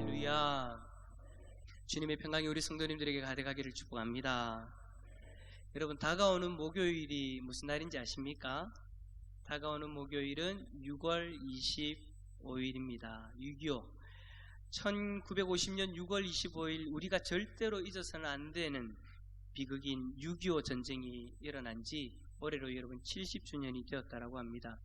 할렐루야. 주님의 평강이 우리 성도님들에게 가득하기를 축복합니다. 여러분, 다가오는 목요일이 무슨 날인지 아십니까? 다가오는 목요일은 6월 25일입니다. 6.25. 1950년 6월 25일 우리가 절대로 잊어서는 안 되는 비극인 6.25 전쟁이 일어난 지 올해로 여러분 70주년이 되었다라고 합니다.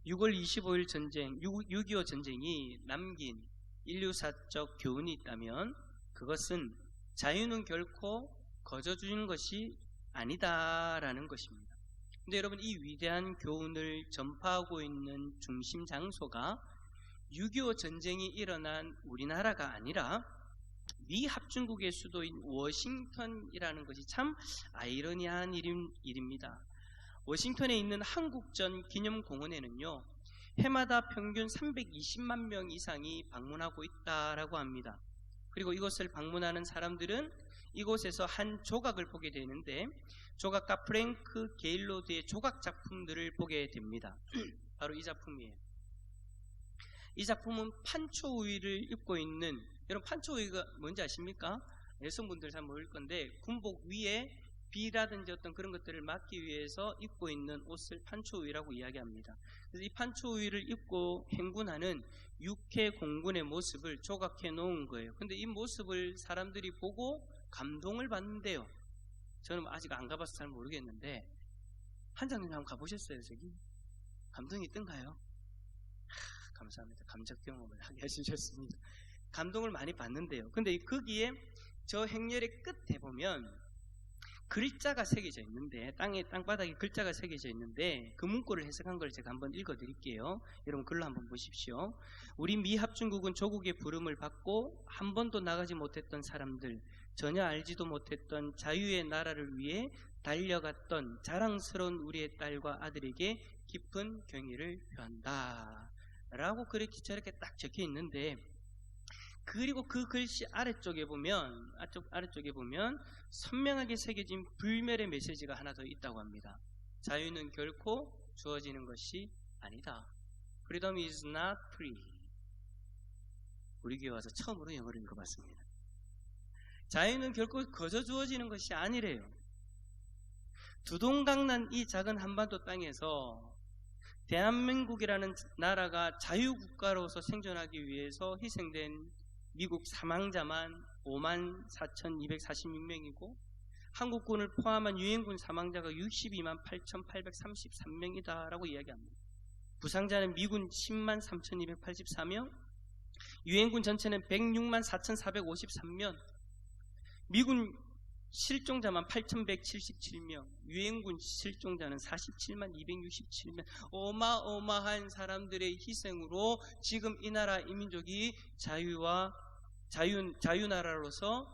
6월 25일 전쟁, 6.25 전쟁이 남긴 인류사적 교훈이 있다면 그것은 자유는 결코 거저주는 것이 아니다라는 것입니다. 근데 여러분, 이 위대한 교훈을 전파하고 있는 중심 장소가 6.25 전쟁이 일어난 우리나라가 아니라 미 합중국의 수도인 워싱턴이라는 것이 참 아이러니한 일입니다. 워싱턴에 있는 한국전 기념공원에는요, 해마다 평균 320만 명 이상이 방문하고 있다라고 합니다. 그리고 이곳을 방문하는 사람들은 이곳에서 한 조각을 보게 되는데, 조각가 프랭크 게일로드의 조각 작품들을 보게 됩니다. 바로 이 작품이에요. 이 작품은 판초우위를 입고 있는, 여러분 판초우위가 뭔지 아십니까? 여성분들 잘 모를 건데, 군복 위에 비라든지 어떤 그런 것들을 막기 위해서 입고 있는 옷을 판초우위라고 이야기합니다. 그래서 이 판초우위를 입고 행군하는 육해 공군의 모습을 조각해 놓은 거예요. 근데 이 모습을 사람들이 보고 감동을 받는데요. 저는 아직 안 가봐서 잘 모르겠는데, 한장님 한번 가보셨어요? 저기 감동이 뜬가요? 감사합니다. 감적 경험을 하게 해주셨습니다. 감동을 많이 받는데요. 근데 거기에 저 행렬의 끝에 보면 글자가 새겨져 있는데, 땅바닥에 글자가 새겨져 있는데, 그 문구를 해석한 걸 제가 한번 읽어드릴게요. 여러분 글로 한번 보십시오. 우리 미 합중국은 조국의 부름을 받고 한 번도 나가지 못했던 사람들, 전혀 알지도 못했던 자유의 나라를 위해 달려갔던 자랑스러운 우리의 딸과 아들에게 깊은 경의를 표한다 라고 그렇게 저렇게 딱 적혀 있는데, 그리고 그 글씨 아래쪽에 보면 선명하게 새겨진 불멸의 메시지가 하나 더 있다고 합니다. 자유는 결코 주어지는 것이 아니다. Freedom is not free. 우리 교회 와서 처음으로 영어를 읽어봤습니다. 자유는 결코 거저 주어지는 것이 아니래요. 두동강난 이 작은 한반도 땅에서 대한민국이라는 나라가 자유국가로서 생존하기 위해서 희생된 미국 사망자만 54,246명이고 한국군을 포함한 유엔군 사망자가 62만 8,833명이다 라고 이야기합니다. 부상자는 미군 10만 3,284명, 유엔군 전체는 106만 4,453명, 미군 실종자만 8,177명, 유엔군 실종자는 47만 267명. 어마어마한 사람들의 희생으로 지금 이 나라 이 민족이 자유나라로서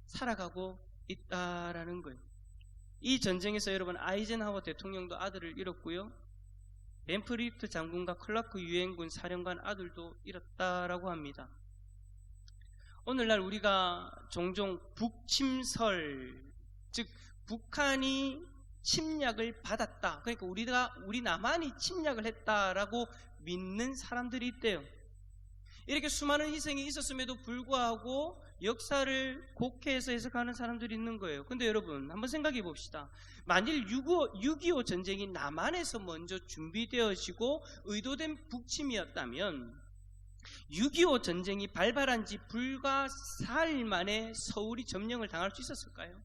살아가고 있다라는 거예요. 이 전쟁에서 여러분 아이젠하워 대통령도 아들을 잃었고요, 벤프리트 장군과 클라크 유엔군 사령관 아들도 잃었다라고 합니다. 오늘날 우리가 종종 북침설, 즉 북한이 침략을 받았다, 그러니까 우리 남한이 침략을 했다라고 믿는 사람들이 있대요. 이렇게 수많은 희생이 있었음에도 불구하고 역사를 곡해해서 해석하는 사람들이 있는 거예요. 근데 여러분 한번 생각해 봅시다. 만일 6.25 전쟁이 남한에서 먼저 준비되어지고 의도된 북침이었다면 6.25 전쟁이 발발한 지 불과 4일 만에 서울이 점령을 당할 수 있었을까요?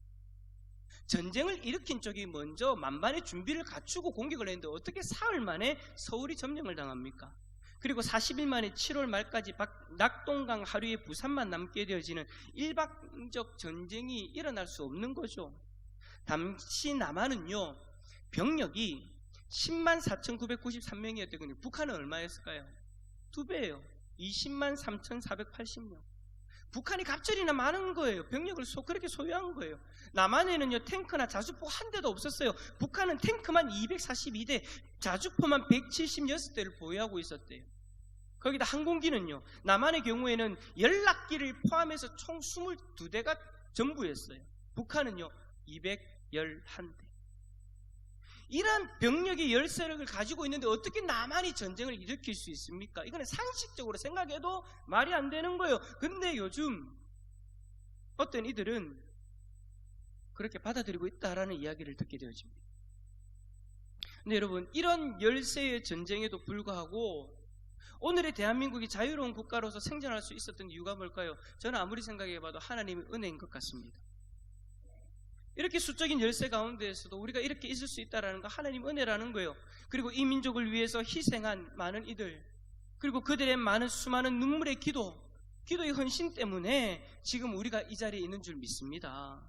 전쟁을 일으킨 쪽이 먼저 만반의 준비를 갖추고 공격을 했는데 어떻게 4일 만에 서울이 점령을 당합니까? 그리고 40일 만에 7월 말까지 낙동강 하류의 부산만 남게 되어지는 일방적 전쟁이 일어날 수 없는 거죠. 당시 남한은요, 병력이 10만 4,993명이었거든요. 북한은 얼마였을까요? 2배예요. 20만 3,480명. 북한이 갑절이나 많은 거예요. 병력을 그렇게 소유한 거예요. 남한에는요, 탱크나 자주포 한 대도 없었어요. 북한은 탱크만 242대, 자주포만 176대를 보유하고 있었대요. 거기다 항공기는요, 남한의 경우에는 연락기를 포함해서 총 22대가 전부였어요. 북한은요 211대. 이런 병력의 열세력을 가지고 있는데 어떻게 나만이 전쟁을 일으킬 수 있습니까? 이거는 상식적으로 생각해도 말이 안 되는 거예요. 근데 요즘 어떤 이들은 그렇게 받아들이고 있다라는 이야기를 듣게 되어집니다. 근데 여러분, 이런 열세의 전쟁에도 불구하고 오늘의 대한민국이 자유로운 국가로서 생존할 수 있었던 이유가 뭘까요? 저는 아무리 생각해봐도 하나님의 은혜인 것 같습니다. 이렇게 수적인 열세 가운데에서도 우리가 이렇게 있을 수 있다는 거 하나님 은혜라는 거예요. 그리고 이 민족을 위해서 희생한 많은 이들, 그리고 그들의 수많은 눈물의 기도의 헌신 때문에 지금 우리가 이 자리에 있는 줄 믿습니다.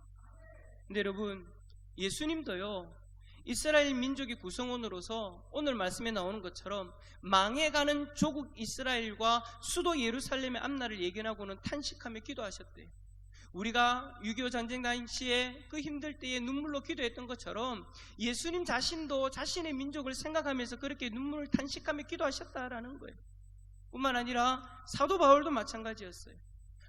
근데 여러분, 예수님도요, 이스라엘 민족의 구성원으로서 오늘 말씀에 나오는 것처럼 망해가는 조국 이스라엘과 수도 예루살렘의 앞날을 예견하고는 탄식하며 기도하셨대요. 우리가 6.25 전쟁 당시에 그 힘들 때에 눈물로 기도했던 것처럼 예수님 자신도 자신의 민족을 생각하면서 그렇게 눈물을 탄식하며 기도하셨다라는 거예요. 뿐만 아니라 사도 바울도 마찬가지였어요.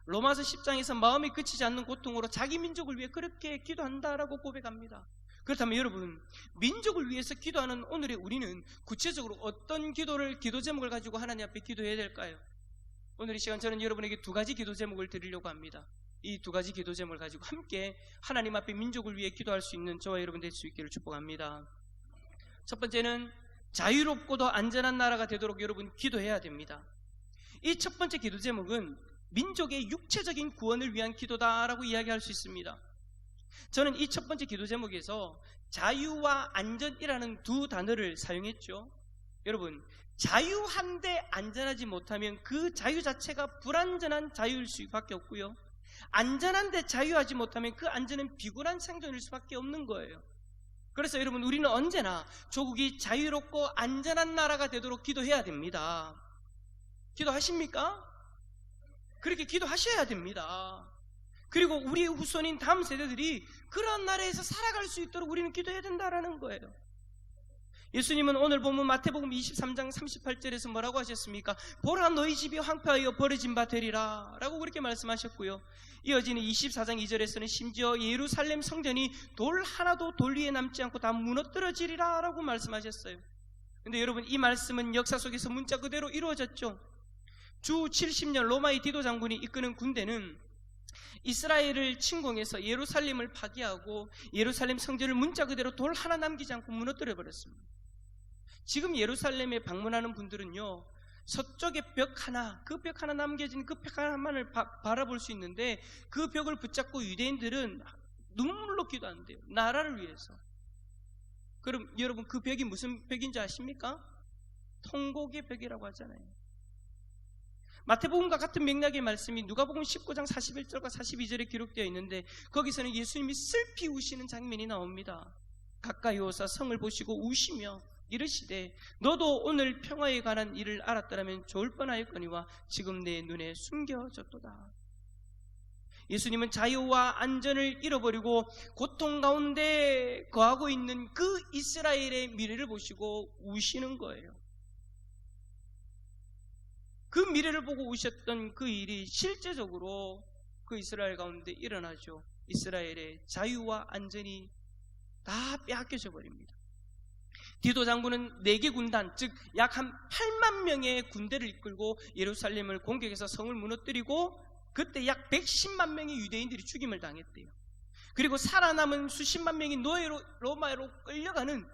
로마서 10장에서 마음이 그치지 않는 고통으로 자기 민족을 위해 그렇게 기도한다라고 고백합니다. 그렇다면 여러분, 민족을 위해서 기도하는 오늘의 우리는 구체적으로 어떤 기도 제목을 가지고 하나님 앞에 기도해야 될까요? 오늘 이 시간 저는 여러분에게 두 가지 기도 제목을 드리려고 합니다. 이 두 가지 기도 제목을 가지고 함께 하나님 앞에 민족을 위해 기도할 수 있는 저와 여러분 될 수 있기를 축복합니다. 첫 번째는 자유롭고도 안전한 나라가 되도록 여러분 기도해야 됩니다. 이 첫 번째 기도 제목은 민족의 육체적인 구원을 위한 기도다라고 이야기할 수 있습니다. 저는 이 첫 번째 기도 제목에서 자유와 안전이라는 두 단어를 사용했죠. 여러분, 자유한데 안전하지 못하면 그 자유 자체가 불안전한 자유일 수밖에 없고요, 안전한데 자유하지 못하면 그 안전은 비굴한 생존일 수밖에 없는 거예요. 그래서 여러분, 우리는 언제나 조국이 자유롭고 안전한 나라가 되도록 기도해야 됩니다. 기도하십니까? 그렇게 기도하셔야 됩니다. 그리고 우리의 후손인 다음 세대들이 그런 나라에서 살아갈 수 있도록 우리는 기도해야 된다라는 거예요. 예수님은 오늘 보면 마태복음 23장 38절에서 뭐라고 하셨습니까? 보라, 너희 집이 황폐하여 버려진 바 되리라 라고 그렇게 말씀하셨고요, 이어지는 24장 2절에서는 심지어 예루살렘 성전이 돌 하나도 돌 위에 남지 않고 다 무너뜨려지리라 라고 말씀하셨어요. 근데 여러분, 이 말씀은 역사 속에서 문자 그대로 이루어졌죠. 주 70년 로마의 디도 장군이 이끄는 군대는 이스라엘을 침공해서 예루살렘을 파괴하고 예루살렘 성전을 문자 그대로 돌 하나 남기지 않고 무너뜨려 버렸습니다. 지금 예루살렘에 방문하는 분들은요, 서쪽에 벽 하나, 그 벽 하나 남겨진 그 벽 하나만을 바라볼 수 있는데 그 벽을 붙잡고 유대인들은 눈물로 기도한대요. 나라를 위해서. 그럼 여러분, 그 벽이 무슨 벽인지 아십니까? 통곡의 벽이라고 하잖아요. 마태복음과 같은 맥락의 말씀이 누가복음 19장 41절과 42절에 기록되어 있는데 거기서는 예수님이 슬피 우시는 장면이 나옵니다. 가까이 오사 성을 보시고 우시며 이르시되 너도 오늘 평화에 관한 일을 알았더라면 좋을 뻔하였거니와 지금 내 눈에 숨겨졌도다. 예수님은 자유와 안전을 잃어버리고 고통 가운데 거하고 있는 그 이스라엘의 미래를 보시고 우시는 거예요. 그 미래를 보고 우셨던 그 일이 실제적으로 그 이스라엘 가운데 일어나죠. 이스라엘의 자유와 안전이 다 빼앗겨져 버립니다. 디도 장군은 4개 군단, 즉 약 한 8만 명의 군대를 이끌고 예루살렘을 공격해서 성을 무너뜨리고 그때 약 110만 명의 유대인들이 죽임을 당했대요. 그리고 살아남은 수십만 명이 노예로 로마로 끌려가는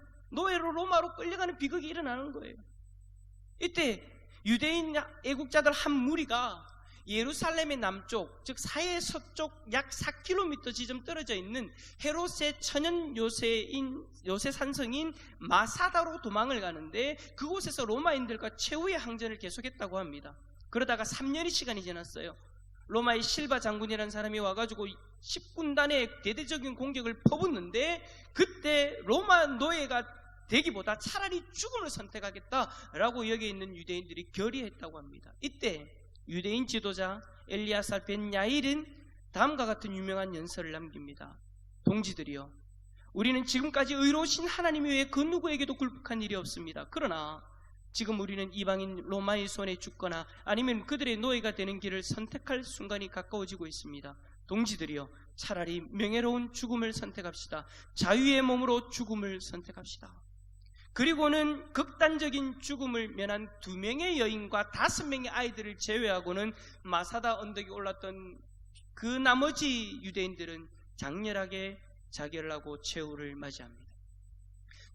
비극이 일어나는 거예요. 이때 유대인 애국자들 한 무리가 예루살렘의 남쪽, 즉 사해 서쪽 약 4km 지점 떨어져 있는 헤롯의 천연 요새 산성인 마사다로 도망을 가는데 그곳에서 로마인들과 최후의 항전을 계속했다고 합니다. 그러다가 3년의 시간이 지났어요. 로마의 실바 장군이라는 사람이 와가지고 10군단의 대대적인 공격을 퍼붓는데 그때 로마 노예가 되기보다 차라리 죽음을 선택하겠다라고 여기에 있는 유대인들이 결의했다고 합니다. 이때 유대인 지도자 엘리아살 벤 야일은 다음과 같은 유명한 연설을 남깁니다. 동지들이여, 우리는 지금까지 의로우신 하나님 외에 그 누구에게도 굴복한 일이 없습니다. 그러나 지금 우리는 이방인 로마의 손에 죽거나 아니면 그들의 노예가 되는 길을 선택할 순간이 가까워지고 있습니다. 동지들이여, 차라리 명예로운 죽음을 선택합시다. 자유의 몸으로 죽음을 선택합시다. 그리고는 극단적인 죽음을 면한 2명의 여인과 5명의 아이들을 제외하고는 마사다 언덕에 올랐던 그 나머지 유대인들은 장렬하게 자결을 하고 최후를 맞이합니다.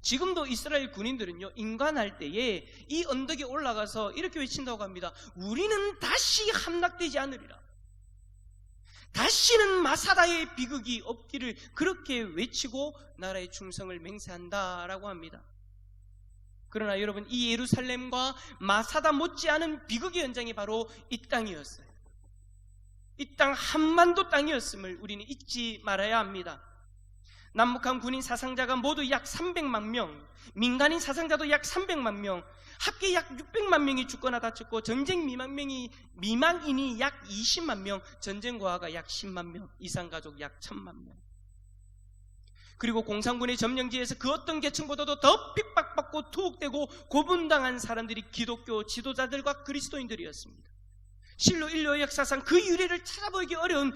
지금도 이스라엘 군인들은요, 인관할 때에 이 언덕에 올라가서 이렇게 외친다고 합니다. 우리는 다시 함락되지 않으리라. 다시는 마사다의 비극이 없기를 그렇게 외치고 나라의 충성을 맹세한다라고 합니다. 그러나 여러분, 이 예루살렘과 마사다 못지않은 비극의 현장이 바로 이 땅이었어요. 이 땅 한반도 땅이었음을 우리는 잊지 말아야 합니다. 남북한 군인 사상자가 모두 약 300만 명, 민간인 사상자도 약 300만 명, 합계 약 600만 명이 죽거나 다쳤고 전쟁 미망인이 약 20만 명, 전쟁 고아가 약 10만 명, 이상 가족 약 1000만 명. 그리고 공산군의 점령지에서 그 어떤 계층보다도 더 핍박받고 투옥되고 고분당한 사람들이 기독교 지도자들과 그리스도인들이었습니다. 실로 인류의 역사상 그 유래를 찾아보기 어려운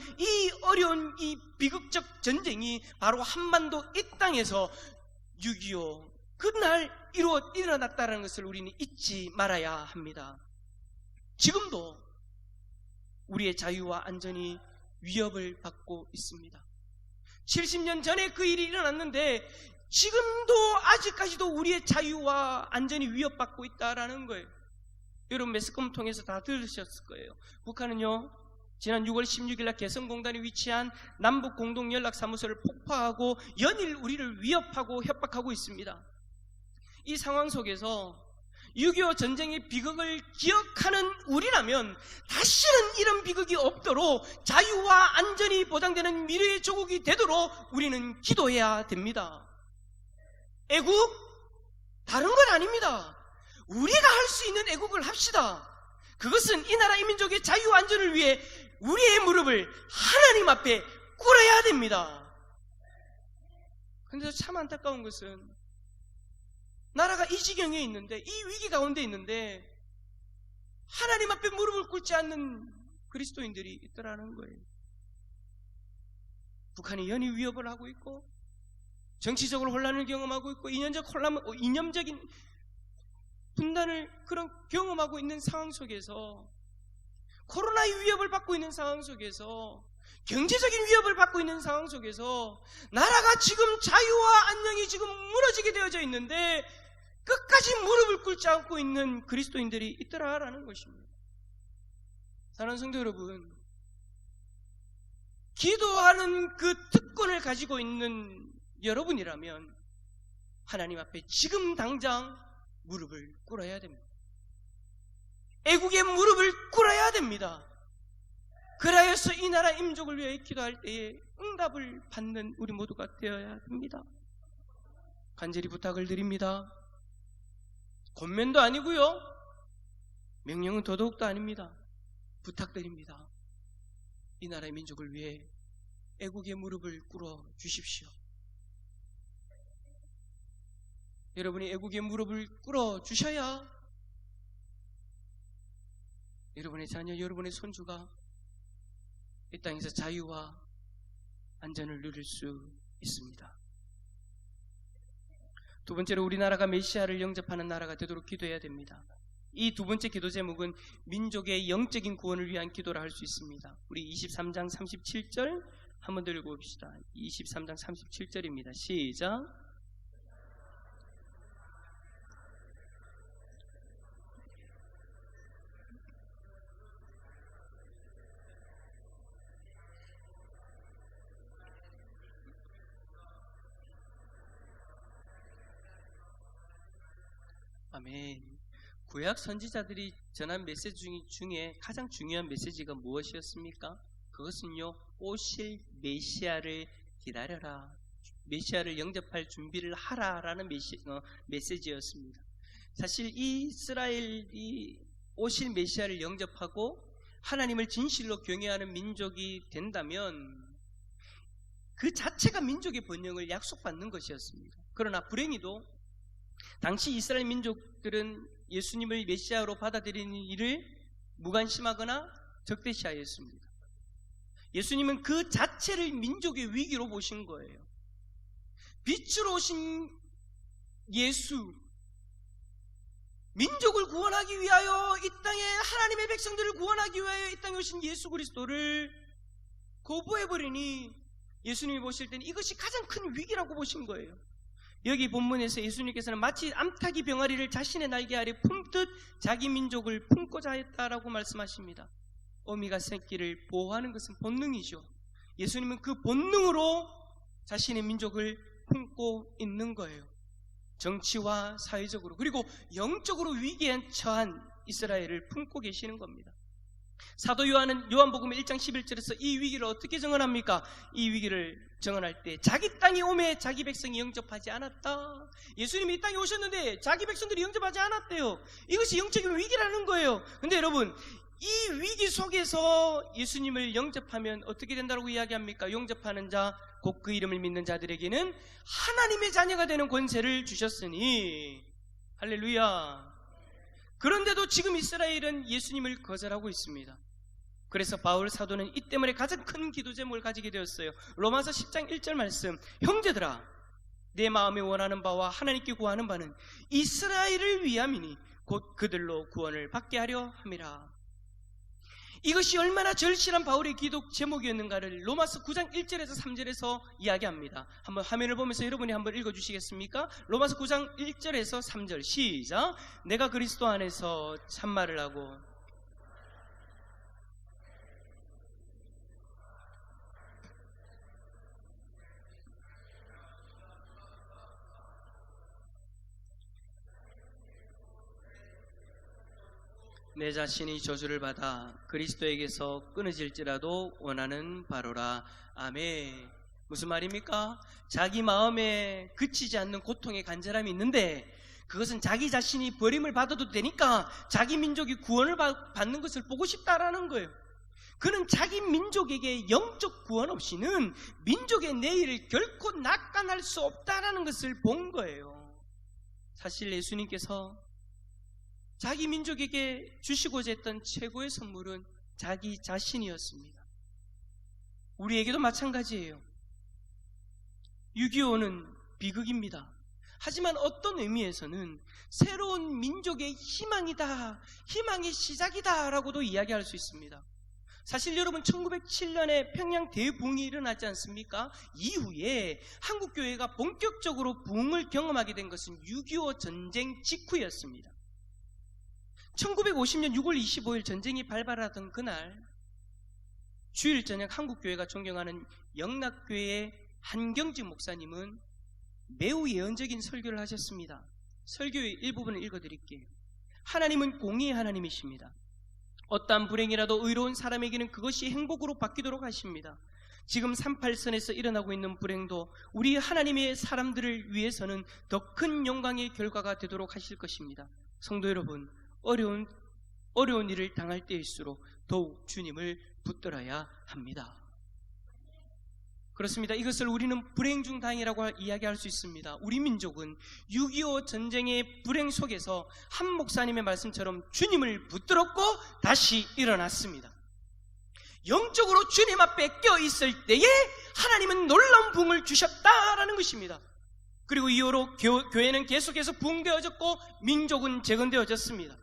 이 비극적 전쟁이 바로 한반도 이 땅에서 6.25 그날 일어났다는 것을 우리는 잊지 말아야 합니다. 지금도 우리의 자유와 안전이 위협을 받고 있습니다. 70년 전에 그 일이 일어났는데 지금도 아직까지도 우리의 자유와 안전이 위협받고 있다라는 거예요. 여러분 매스컴 통해서 다 들으셨을 거예요. 북한은요, 지난 6월 16일 날 개성공단에 위치한 남북 공동연락사무소를 폭파하고 연일 우리를 위협하고 협박하고 있습니다. 이 상황 속에서 6.25 전쟁의 비극을 기억하는 우리라면 다시는 이런 비극이 없도록 자유와 안전이 보장되는 미래의 조국이 되도록 우리는 기도해야 됩니다. 애국? 다른 건 아닙니다. 우리가 할 수 있는 애국을 합시다. 그것은 이 나라 이 민족의 자유와 안전을 위해 우리의 무릎을 하나님 앞에 꿇어야 됩니다. 그런데 참 안타까운 것은 나라가 이 지경에 있는데, 이 위기 가운데 있는데 하나님 앞에 무릎을 꿇지 않는 그리스도인들이 있더라는 거예요. 북한이 연일 위협을 하고 있고 정치적으로 혼란을 경험하고 있고 이념적인 분단을 그런 경험하고 있는 상황 속에서, 코로나의 위협을 받고 있는 상황 속에서, 경제적인 위협을 받고 있는 상황 속에서 나라가 지금 자유와 안녕이 지금 무너지게 되어져 있는데 끝까지 무릎을 꿇지 않고 있는 그리스도인들이 있더라라는 것입니다. 사랑하는 성도 여러분, 기도하는 그 특권을 가지고 있는 여러분이라면 하나님 앞에 지금 당장 무릎을 꿇어야 됩니다. 애국의 무릎을 꿇어야 됩니다. 그래서 이 나라 임족을 위해 기도할 때에 응답을 받는 우리 모두가 되어야 됩니다. 간절히 부탁을 드립니다. 권면도 아니고요, 명령은 더더욱도 아닙니다. 부탁드립니다. 이 나라의 민족을 위해 애국의 무릎을 꿇어 주십시오. 여러분이 애국의 무릎을 꿇어 주셔야 여러분의 자녀, 여러분의 손주가 이 땅에서 자유와 안전을 누릴 수 있습니다. 두 번째로, 우리나라가 메시아를 영접하는 나라가 되도록 기도해야 됩니다. 이 두 번째 기도 제목은 민족의 영적인 구원을 위한 기도라 할 수 있습니다. 우리 23장 37절 한번 더 읽어봅시다. 23장 37절입니다. 시작. 아멘. 구약 선지자들이 전한 메시지 중에 가장 중요한 메시지가 무엇이었습니까? 그것은요, 오실 메시아를 기다려라, 메시아를 영접할 준비를 하라라는 메시지였습니다. 사실 이 이스라엘이 오실 메시아를 영접하고 하나님을 진실로 경외하는 민족이 된다면 그 자체가 민족의 번영을 약속받는 것이었습니다. 그러나 불행히도 당시 이스라엘 민족들은 예수님을 메시아로 받아들이는 일을 무관심하거나 적대시하였습니다. 예수님은 그 자체를 민족의 위기로 보신 거예요. 빛으로 오신 예수, 민족을 구원하기 위하여 이 땅에 하나님의 백성들을 구원하기 위하여 이 땅에 오신 예수 그리스도를 거부해버리니 예수님이 보실 때는 이것이 가장 큰 위기라고 보신 거예요. 여기 본문에서 예수님께서는 마치 암탉이 병아리를 자신의 날개 아래 품듯 자기 민족을 품고자 했다라고 말씀하십니다. 어미가 새끼를 보호하는 것은 본능이죠. 예수님은 그 본능으로 자신의 민족을 품고 있는 거예요. 정치와 사회적으로 그리고 영적으로 위기에 처한 이스라엘을 품고 계시는 겁니다. 사도 요한은 요한복음 1장 11절에서 이 위기를 어떻게 정언합니까? 이 위기를 정언할 때 자기 땅에 오매 자기 백성이 영접하지 않았다. 예수님이 이 땅에 오셨는데 자기 백성들이 영접하지 않았대요. 이것이 영적인 위기라는 거예요. 근데 여러분, 이 위기 속에서 예수님을 영접하면 어떻게 된다고 이야기합니까? 영접하는 자, 곧 그 이름을 믿는 자들에게는 하나님의 자녀가 되는 권세를 주셨으니. 할렐루야. 그런데도 지금 이스라엘은 예수님을 거절하고 있습니다. 그래서 바울 사도는 이 때문에 가장 큰 기도 제목을 가지게 되었어요. 로마서 10장 1절 말씀, 형제들아 내 마음에 원하는 바와 하나님께 구하는 바는 이스라엘을 위함이니 곧 그들로 구원을 받게 하려 함이라. 이것이 얼마나 절실한 바울의 기도 제목이었는가를 로마서 9장 1절에서 3절에서 이야기합니다. 한번 화면을 보면서 여러분이 한번 읽어주시겠습니까? 로마서 9장 1절에서 3절 시작. 내가 그리스도 안에서 참말을 하고 내 자신이 저주를 받아 그리스도에게서 끊어질지라도 원하는 바로라. 아멘. 무슨 말입니까? 자기 마음에 그치지 않는 고통의 간절함이 있는데 그것은 자기 자신이 버림을 받아도 되니까 자기 민족이 구원을 받는 것을 보고 싶다라는 거예요. 그는 자기 민족에게 영적 구원 없이는 민족의 내일을 결코 낙관할 수 없다라는 것을 본 거예요. 사실 예수님께서 자기 민족에게 주시고자 했던 최고의 선물은 자기 자신이었습니다. 우리에게도 마찬가지예요. 6.25는 비극입니다. 하지만 어떤 의미에서는 새로운 민족의 희망이다, 희망의 시작이다 라고도 이야기할 수 있습니다. 사실 여러분 1907년에 평양 대부흥이 일어나지 않습니까? 이후에 한국교회가 본격적으로 부흥을 경험하게 된 것은 6.25 전쟁 직후였습니다. 1950년 6월 25일 전쟁이 발발하던 그날 주일 저녁 한국교회가 존경하는 영락교회의 한경직 목사님은 매우 예언적인 설교를 하셨습니다. 설교의 일부분을 읽어드릴게요. 하나님은 공의의 하나님이십니다. 어떠한 불행이라도 의로운 사람에게는 그것이 행복으로 바뀌도록 하십니다. 지금 38선에서 일어나고 있는 불행도 우리 하나님의 사람들을 위해서는 더 큰 영광의 결과가 되도록 하실 것입니다. 성도 여러분, 어려운 일을 당할 때일수록 더욱 주님을 붙들어야 합니다. 그렇습니다. 이것을 우리는 불행 중 다행이라고 이야기할 수 있습니다. 우리 민족은 6.25 전쟁의 불행 속에서 한 목사님의 말씀처럼 주님을 붙들었고 다시 일어났습니다. 영적으로 주님 앞에 껴있을 때에 하나님은 놀라운 부흥을 주셨다라는 것입니다. 그리고 이후로 교회는 계속해서 부흥되어졌고 민족은 재건되어졌습니다.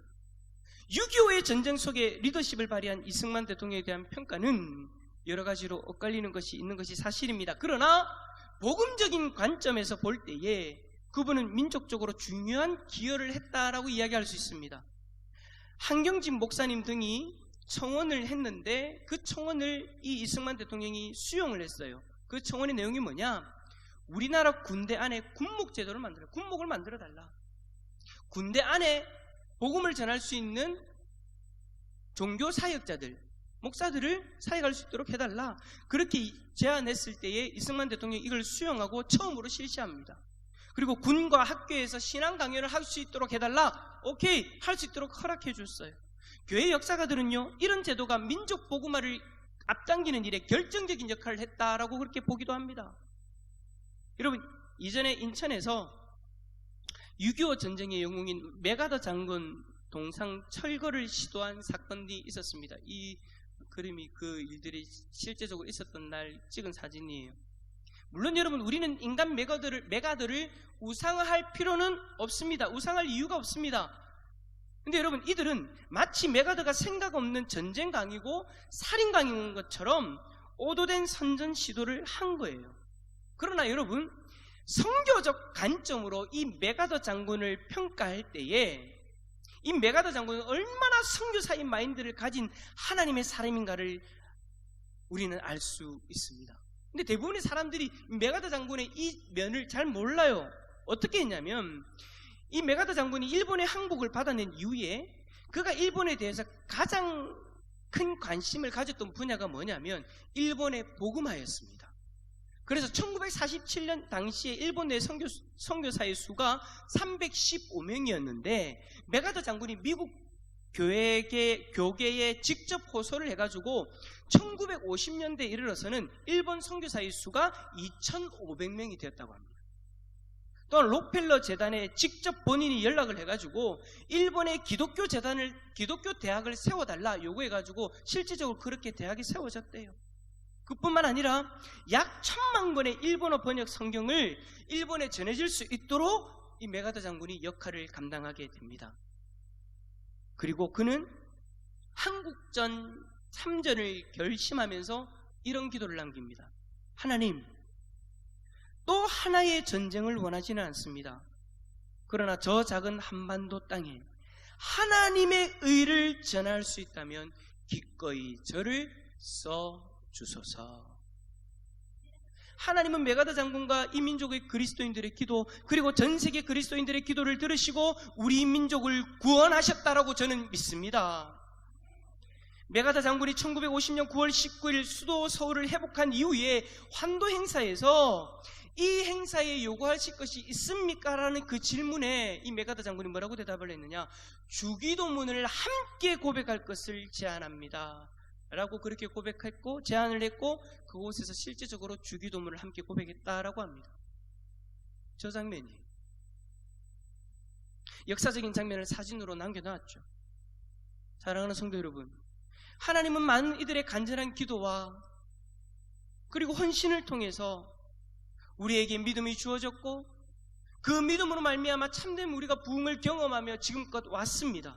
6.25의 전쟁 속에 리더십을 발휘한 이승만 대통령에 대한 평가는 여러 가지로 엇갈리는 것이 있는 것이 사실입니다. 그러나 복음적인 관점에서 볼 때에 그분은 민족적으로 중요한 기여를 했다라고 이야기할 수 있습니다. 한경직 목사님 등이 청원을 했는데 그 청원을 이 이승만 대통령이 수용을 했어요. 그 청원의 내용이 뭐냐? 우리나라 군대 안에 군목제도를 군목을 만들어 달라. 군대 안에 복음을 전할 수 있는 종교 사역자들, 목사들을 사역할 수 있도록 해달라. 그렇게 제안했을 때에 이승만 대통령이 이걸 수용하고 처음으로 실시합니다. 그리고 군과 학교에서 신앙 강연을 할 수 있도록 해달라. 오케이, 할 수 있도록 허락해 줬어요. 교회 역사가들은요, 이런 제도가 민족 복음화를 앞당기는 일에 결정적인 역할을 했다라고 그렇게 보기도 합니다. 여러분, 이전에 인천에서 6.25 전쟁의 영웅인 메가더 장군 동상 철거를 시도한 사건이 있었습니다. 이 그림이 그 일들이 실제적으로 있었던 날 찍은 사진이에요. 물론 여러분, 우리는 인간 메가더를 우상화할 필요는 없습니다. 우상할 이유가 없습니다. 근데 여러분, 이들은 마치 메가더가 생각 없는 전쟁강이고 살인강인 것처럼 오도된 선전 시도를 한 거예요. 그러나 여러분, 성교적 관점으로 이 메가더 장군을 평가할 때에 이 메가더 장군은 얼마나 선교사의 마인드를 가진 하나님의 사람인가를 우리는 알 수 있습니다. 근데 대부분의 사람들이 메가더 장군의 이 면을 잘 몰라요. 어떻게 했냐면, 이 메가더 장군이 일본의 항복을 받아낸 이후에 그가 일본에 대해서 가장 큰 관심을 가졌던 분야가 뭐냐면 일본의 복음화였습니다. 그래서 1947년 당시에 일본 내 선교사의 수가 315명이었는데 메가더 장군이 미국 교계에 직접 호소를 해가지고 1950년대에 이르러서는 일본 선교사의 수가 2,500명이 되었다고 합니다. 또한 록펠러 재단에 직접 본인이 연락을 해가지고 일본의 기독교 대학을 세워달라 요구해가지고 실질적으로 그렇게 대학이 세워졌대요. 그뿐만 아니라 약 1,000만 권의 일본어 번역 성경을 일본에 전해질 수 있도록 이 메가더 장군이 역할을 감당하게 됩니다. 그리고 그는 한국전 3전을 결심하면서 이런 기도를 남깁니다. 하나님, 또 하나의 전쟁을 원하지는 않습니다. 그러나 저 작은 한반도 땅에 하나님의 의를 전할 수 있다면 기꺼이 저를 써주소서. 하나님은 메가더 장군과 이 민족의 그리스도인들의 기도, 그리고 전 세계 그리스도인들의 기도를 들으시고 우리 민족을 구원하셨다라고 저는 믿습니다. 메가더 장군이 1950년 9월 19일 수도 서울을 회복한 이후에 환도 행사에서 이 행사에 요구하실 것이 있습니까? 라는 그 질문에 이 메가더 장군이 뭐라고 대답을 했느냐? 주기도문을 함께 고백할 것을 제안합니다 라고 그렇게 고백했고 제안을 했고 그곳에서 실제적으로 주기도문을 함께 고백했다라고 합니다. 저 장면이 역사적인 장면을 사진으로 남겨놨죠. 사랑하는 성도 여러분, 하나님은 많은 이들의 간절한 기도와 그리고 헌신을 통해서 우리에게 믿음이 주어졌고 그 믿음으로 말미암아 참된 우리가 부흥을 경험하며 지금껏 왔습니다.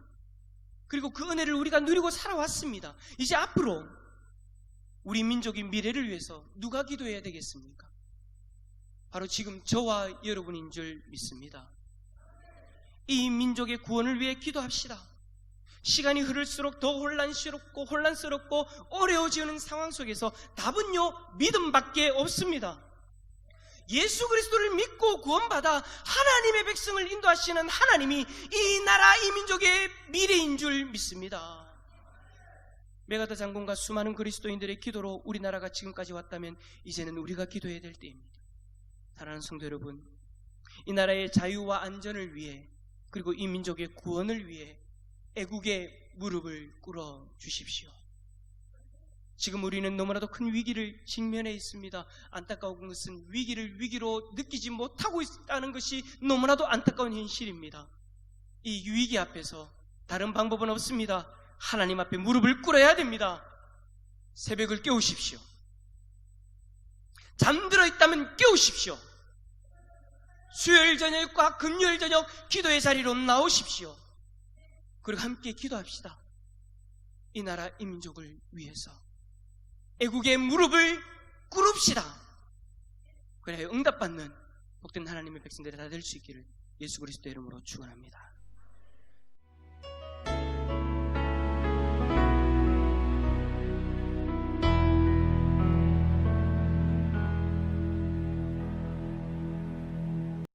그리고 그 은혜를 우리가 누리고 살아왔습니다. 이제 앞으로 우리 민족의 미래를 위해서 누가 기도해야 되겠습니까? 바로 지금 저와 여러분인 줄 믿습니다. 이 민족의 구원을 위해 기도합시다. 시간이 흐를수록 더 혼란스럽고 어려워지는 상황 속에서 답은요, 믿음밖에 없습니다. 예수 그리스도를 믿고 구원받아 하나님의 백성을 인도하시는 하나님이 이 나라 이 민족의 미래인 줄 믿습니다. 메가더 장군과 수많은 그리스도인들의 기도로 우리나라가 지금까지 왔다면 이제는 우리가 기도해야 될 때입니다. 사랑하는 성도 여러분, 이 나라의 자유와 안전을 위해 그리고 이 민족의 구원을 위해 애국의 무릎을 꿇어 주십시오. 지금 우리는 너무나도 큰 위기를 직면해 있습니다. 안타까운 것은 위기를 위기로 느끼지 못하고 있다는 것이 너무나도 안타까운 현실입니다. 이 위기 앞에서 다른 방법은 없습니다. 하나님 앞에 무릎을 꿇어야 됩니다. 새벽을 깨우십시오. 잠들어 있다면 깨우십시오. 수요일 저녁과 금요일 저녁 기도의 자리로 나오십시오. 그리고 함께 기도합시다. 이 나라 이 민족을 위해서 애국의 무릎을 꿇읍시다. 그래야 응답받는 복된 하나님의 백성들이 다 될 수 있기를 예수 그리스도의 이름으로 축원합니다.